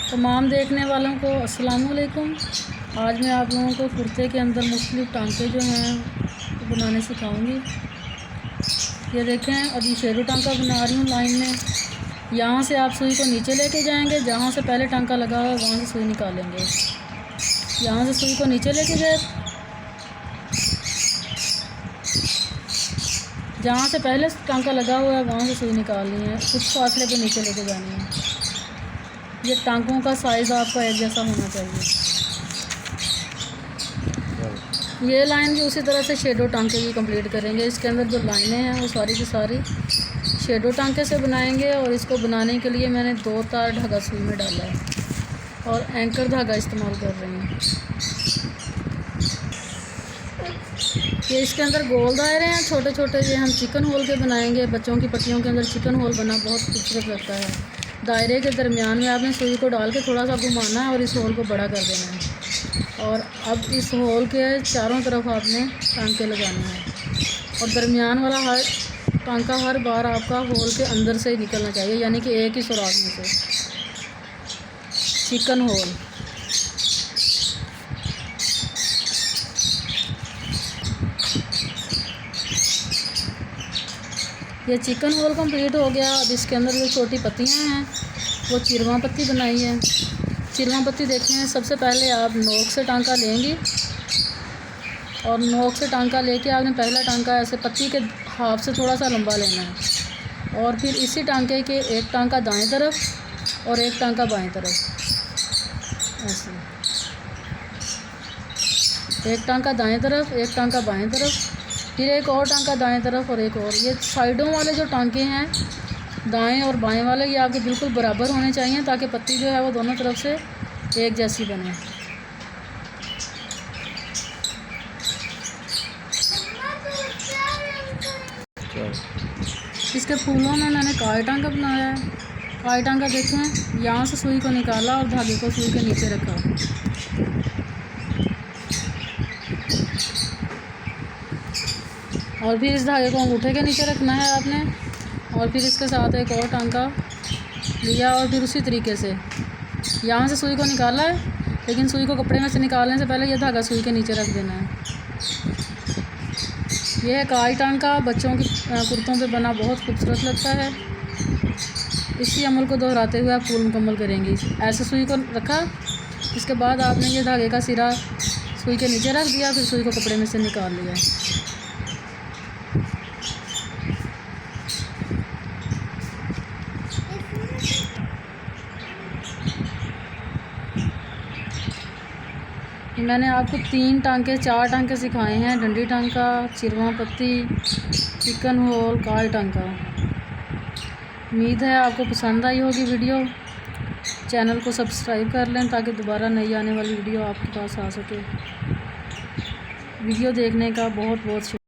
तमाम देखने वालों को अस्सलाम वालेकुम। आज मैं आप लोगों को कुर्ते के अंदर मुख्तलिफ टांके जो हैं वो बनाने सिखाऊंगी। ये देखें, अभी शेडो टांका बना रही हूँ लाइन में। यहाँ से आप सुई को नीचे लेके जाएंगे, जहाँ से पहले टांका लगा हुआ है वहाँ से सुई निकालेंगे। यहाँ से सुई को नीचे लेके गए, जहाँ से पहले टांका लगा हुआ है वहाँ से सुई निकालनी है, कुछ फासले पे नीचे लेके जानी है। ये टांकों का साइज़ आपका एक जैसा होना चाहिए। ये लाइन भी उसी तरह से शेडो टांके की कंप्लीट करेंगे। इसके अंदर जो लाइनें हैं वो सारी की सारी शेडो टांके से बनाएंगे। और इसको बनाने के लिए मैंने 2 तार धागा सुई में डाला है और एंकर धागा इस्तेमाल कर रही हूँ। ये इसके अंदर गोल दायरे हैं छोटे छोटे, ये हम चिकन होल के बनाएंगे। बच्चों की पट्टियों के अंदर चिकन होल बना बहुत खूबसूरत लगता है। दायरे के दरमियान में आपने सुई को डाल के थोड़ा सा घुमाना है और इस होल को बड़ा कर देना है। और अब इस होल के चारों तरफ आपने टांके लगाने हैं और दरमियान वाला हर टांका हर बार आपका होल के अंदर से ही निकलना चाहिए, यानी कि एक ही सुराख में से। चिकन होल ये चिकन होल कंप्लीट हो गया। अब इसके अंदर जो छोटी पत्तियां हैं वो चिरवा पत्ती बनाई है। चिरवा पत्ती देखें, सबसे पहले आप नोक से टांका लेंगी और नोक से टांका लेके आपने पहला टांका ऐसे पत्ती के हाफ से थोड़ा सा लंबा लेना है और फिर इसी टांके के एक टांका दाएं तरफ और एक टांका बाएं तरफ, ऐसे एक टांका दाएं तरफ एक टांका बाएं तरफ, फिर एक और टांका दाएं तरफ और एक और। ये साइडों वाले जो टांके हैं दाएं और बाएं वाले, ये आपके बिल्कुल बराबर होने चाहिए ताकि पत्ती जो है वो दोनों तरफ से एक जैसी बने। इसके फूलों में मैंने काई टांका बनाया है। काई टांका देखें, यहाँ से सुई को निकाला और धागे को सुई के नीचे रखा और फिर इस धागे को अंगूठे के नीचे रखना है आपने। और फिर इसके साथ एक और टांका लिया और फिर उसी तरीके से यहाँ से सुई को निकाला है, लेकिन सुई को कपड़े में से निकालने से पहले यह धागा सुई के नीचे रख देना है। यह है काई टांका, बच्चों की कुर्तों पे बना बहुत खूबसूरत लगता है। इसी अमल को दोहराते हुए आप फूल मुकम्मल करेंगे। ऐसे सुई को रखा, इसके बाद आपने ये धागे का सिरा सुई के नीचे रख दिया, फिर सुई को कपड़े में से निकाल लिया। मैंने आपको 4 टांके सिखाए हैं, डंडी टांका, चिरवा पत्ती, चिकन होल, काई टांका। उम्मीद है आपको पसंद आई होगी वीडियो। चैनल को सब्सक्राइब कर लें ताकि दोबारा नई आने वाली वीडियो आपके पास आ सके। वीडियो देखने का बहुत बहुत शुक्रिया।